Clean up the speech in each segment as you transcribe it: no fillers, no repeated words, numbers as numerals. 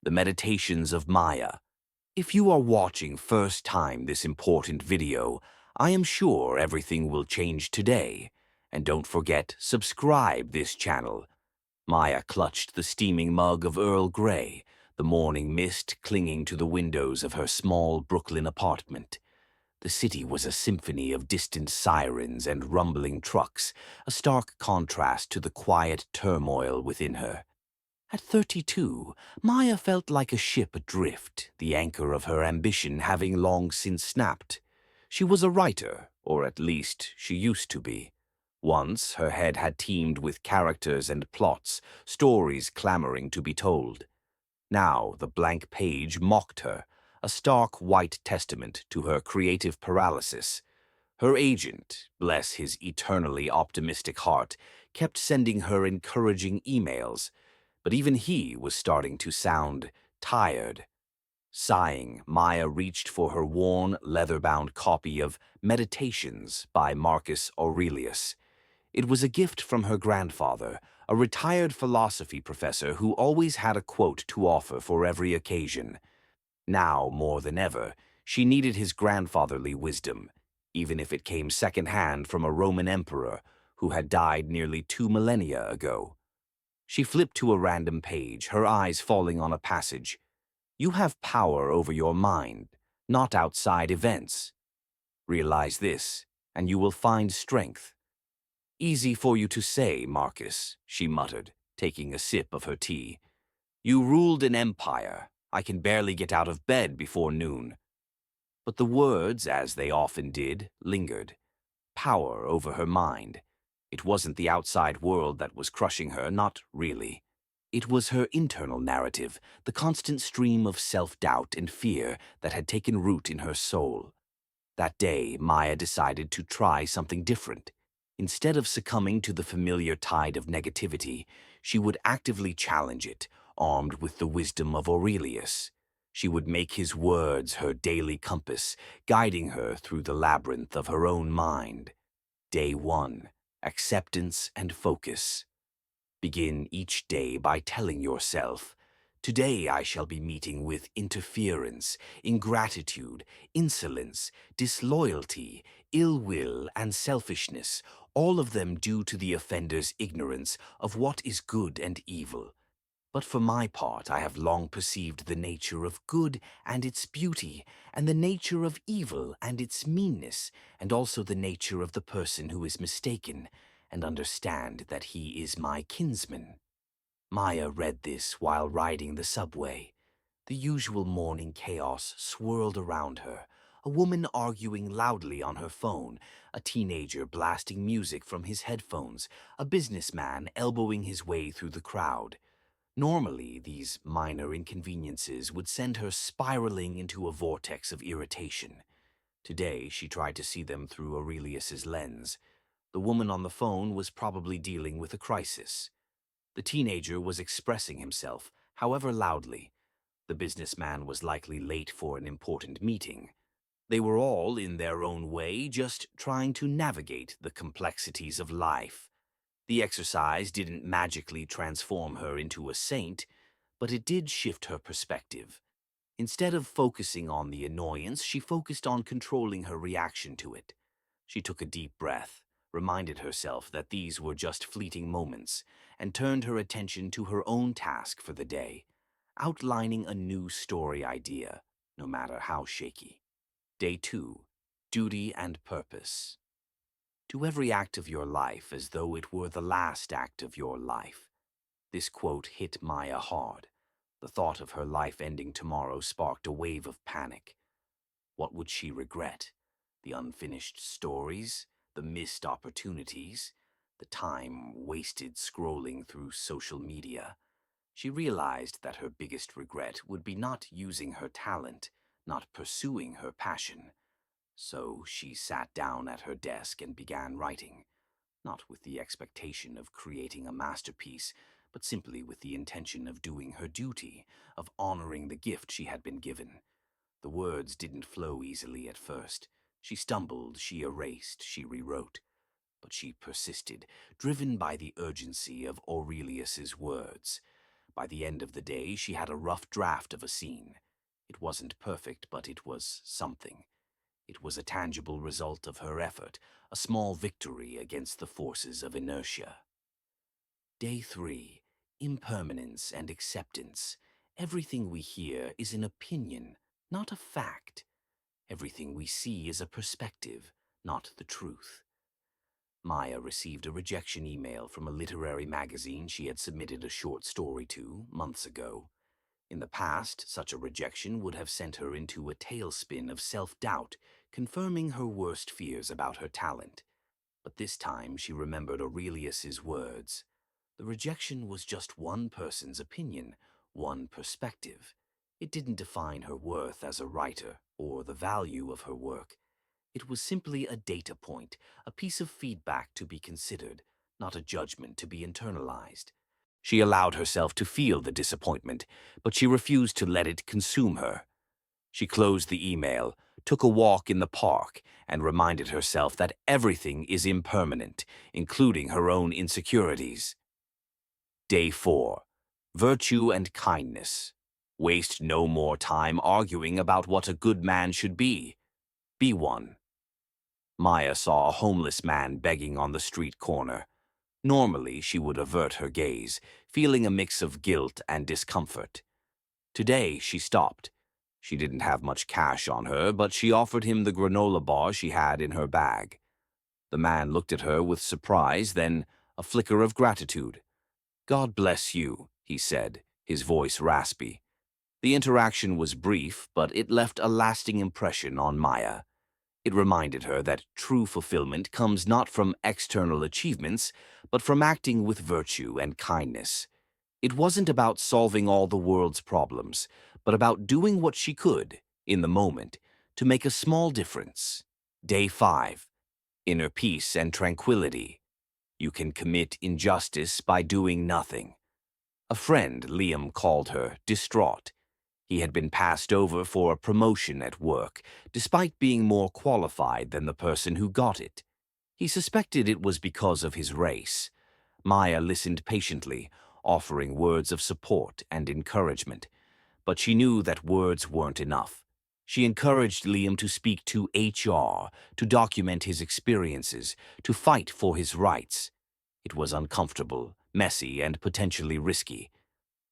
The Meditations of Maya. If you are watching first time this important video, I am sure everything will change today. And don't forget, subscribe this channel. Maya clutched the steaming mug of Earl Grey, the morning mist clinging to the windows of her small Brooklyn apartment. The city was a symphony of distant sirens and rumbling trucks, a stark contrast to the quiet turmoil within her. At 32, Maya felt like a ship adrift, the anchor of her ambition having long since snapped. She was a writer, or at least she used to be. Once, her head had teemed with characters and plots, stories clamoring to be told. Now, the blank page mocked her, a stark white testament to her creative paralysis. Her agent, bless his eternally optimistic heart, kept sending her encouraging emails, but even he was starting to sound tired. Sighing, Maya reached for her worn, leather-bound copy of Meditations by Marcus Aurelius. It was a gift from her grandfather, a retired philosophy professor who always had a quote to offer for every occasion. Now, more than ever, she needed his grandfatherly wisdom, even if it came secondhand from a Roman emperor who had died nearly 2 millennia ago. She flipped to a random page, her eyes falling on a passage. You have power over your mind, not outside events. Realize this, and you will find strength. Easy for you to say, Marcus, she muttered, taking a sip of her tea. You ruled an empire. I can barely get out of bed before noon. But the words, as they often did, lingered. Power over her mind. It wasn't the outside world that was crushing her, not really. It was her internal narrative, the constant stream of self-doubt and fear that had taken root in her soul. That day, Maya decided to try something different. Instead of succumbing to the familiar tide of negativity, she would actively challenge it, armed with the wisdom of Aurelius. She would make his words her daily compass, guiding her through the labyrinth of her own mind. Day 1. Acceptance and focus. Begin each day by telling yourself, today I shall be meeting with interference, ingratitude, insolence, disloyalty, ill will, and selfishness, all of them due to the offender's ignorance of what is good and evil. But for my part, I have long perceived the nature of good and its beauty, and the nature of evil and its meanness, and also the nature of the person who is mistaken, and understand that he is my kinsman. Maya read this while riding the subway. The usual morning chaos swirled around her, a woman arguing loudly on her phone, a teenager blasting music from his headphones, a businessman elbowing his way through the crowd. Normally, these minor inconveniences would send her spiraling into a vortex of irritation. Today, she tried to see them through Aurelius's lens. The woman on the phone was probably dealing with a crisis. The teenager was expressing himself, however loudly. The businessman was likely late for an important meeting. They were all, in their own way, just trying to navigate the complexities of life. The exercise didn't magically transform her into a saint, but it did shift her perspective. Instead of focusing on the annoyance, she focused on controlling her reaction to it. She took a deep breath, reminded herself that these were just fleeting moments, and turned her attention to her own task for the day, outlining a new story idea, no matter how shaky. Day 2. Duty and Purpose. Do every act of your life as though it were the last act of your life. This quote hit Maya hard. The thought of her life ending tomorrow sparked a wave of panic. What would she regret? The unfinished stories? The missed opportunities? The time wasted scrolling through social media? She realized that her biggest regret would be not using her talent, not pursuing her passion. So she sat down at her desk and began writing, not with the expectation of creating a masterpiece, but simply with the intention of doing her duty, of honoring the gift she had been given. The words didn't flow easily at first. She stumbled, she erased, she rewrote. But she persisted, driven by the urgency of Aurelius's words. By the end of the day, she had a rough draft of a scene. It wasn't perfect, but it was something. It was a tangible result of her effort, a small victory against the forces of inertia. Day 3. Impermanence and acceptance. Everything we hear is an opinion, not a fact. Everything we see is a perspective, not the truth. Maya received a rejection email from a literary magazine she had submitted a short story to months ago. In the past, such a rejection would have sent her into a tailspin of self-doubt, confirming her worst fears about her talent. But this time she remembered Aurelius's words. The rejection was just one person's opinion, one perspective. It didn't define her worth as a writer or the value of her work. It was simply a data point, a piece of feedback to be considered, not a judgment to be internalized. She allowed herself to feel the disappointment, but she refused to let it consume her. She closed the email, took a walk in the park, and reminded herself that everything is impermanent, including her own insecurities. Day 4. Virtue and kindness. Waste no more time arguing about what a good man should be. Be one. Maya saw a homeless man begging on the street corner. Normally, she would avert her gaze, feeling a mix of guilt and discomfort. Today, she stopped. She didn't have much cash on her, but she offered him the granola bar she had in her bag. The man looked at her with surprise, then a flicker of gratitude. "God bless you," he said, his voice raspy. The interaction was brief, but it left a lasting impression on Maya. It reminded her that true fulfillment comes not from external achievements, but from acting with virtue and kindness. It wasn't about solving all the world's problems, but about doing what she could, in the moment, to make a small difference. Day 5. Inner peace and tranquility. You can commit injustice by doing nothing. A friend, Liam, called her distraught. He had been passed over for a promotion at work, despite being more qualified than the person who got it. He suspected it was because of his race. Maya listened patiently, offering words of support and encouragement. But she knew that words weren't enough. She encouraged Liam to speak to HR, to document his experiences, to fight for his rights. It was uncomfortable, messy, and potentially risky.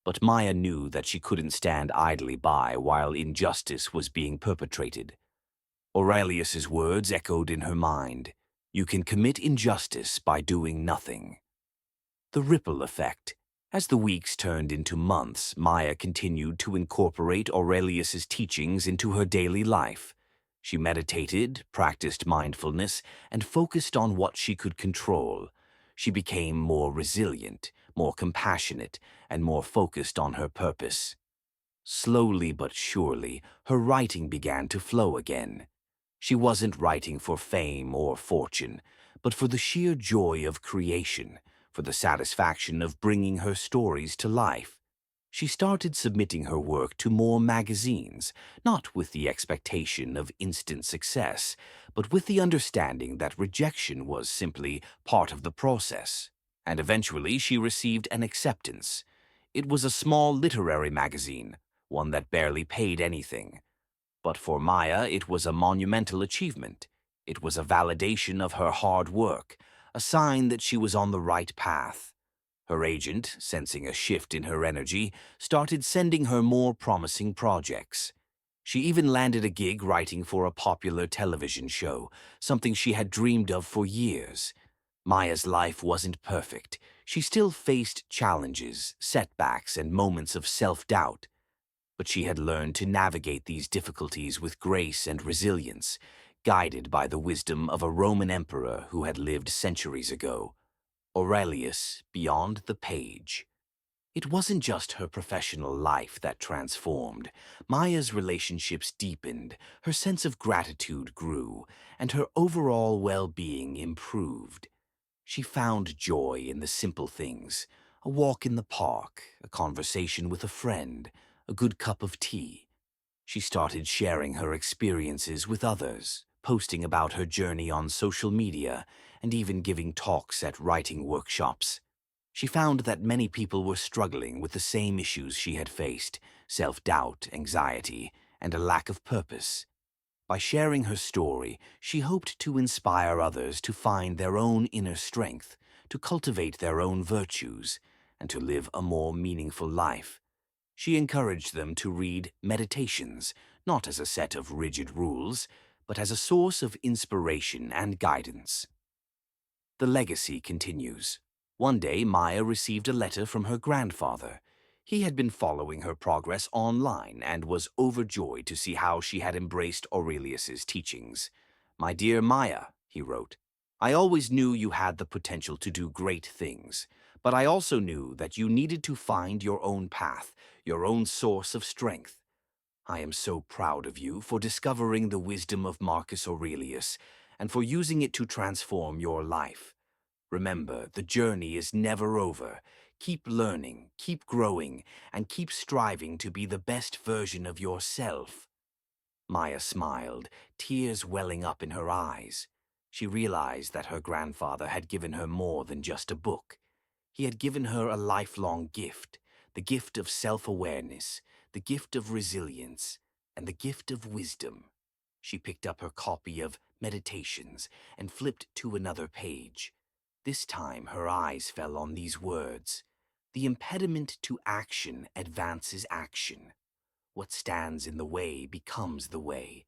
But Maya knew that she couldn't stand idly by while injustice was being perpetrated. Aurelius's words echoed in her mind. You can commit injustice by doing nothing. The ripple effect. As the weeks turned into months, Maya continued to incorporate Aurelius's teachings into her daily life. She meditated, practiced mindfulness, and focused on what she could control. She became more resilient, more compassionate, and more focused on her purpose. Slowly but surely, her writing began to flow again. She wasn't writing for fame or fortune, but for the sheer joy of creation, for the satisfaction of bringing her stories to life. She started submitting her work to more magazines, not with the expectation of instant success, but with the understanding that rejection was simply part of the process. And eventually she received an acceptance. It was a small literary magazine, one that barely paid anything. But for Maya, it was a monumental achievement. It was a validation of her hard work, a sign that she was on the right path. Her agent, sensing a shift in her energy, started sending her more promising projects. She even landed a gig writing for a popular television show, something she had dreamed of for years. Maya's life wasn't perfect. She still faced challenges, setbacks, and moments of self-doubt. But she had learned to navigate these difficulties with grace and resilience, guided by the wisdom of a Roman emperor who had lived centuries ago. Aurelius, beyond the page. It wasn't just her professional life that transformed. Maya's relationships deepened, her sense of gratitude grew, and her overall well-being improved. She found joy in the simple things, a walk in the park, a conversation with a friend, a good cup of tea. She started sharing her experiences with others, posting about her journey on social media, and even giving talks at writing workshops. She found that many people were struggling with the same issues she had faced: self-doubt, anxiety, and a lack of purpose. By sharing her story, she hoped to inspire others to find their own inner strength, to cultivate their own virtues, and to live a more meaningful life. She encouraged them to read meditations, not as a set of rigid rules, but as a source of inspiration and guidance. The legacy continues. One day, Maya received a letter from her grandfather. He had been following her progress online and was overjoyed to see how she had embraced Aurelius's teachings. "My dear Maya," he wrote, "I always knew you had the potential to do great things, but I also knew that you needed to find your own path, your own source of strength. I am so proud of you for discovering the wisdom of Marcus Aurelius and for using it to transform your life. Remember, the journey is never over. Keep learning, keep growing, and keep striving to be the best version of yourself." Maya smiled, tears welling up in her eyes. She realized that her grandfather had given her more than just a book. He had given her a lifelong gift, the gift of self-awareness, the gift of resilience, and the gift of wisdom. She picked up her copy of Meditations and flipped to another page. This time her eyes fell on these words: "The impediment to action advances action. What stands in the way becomes the way.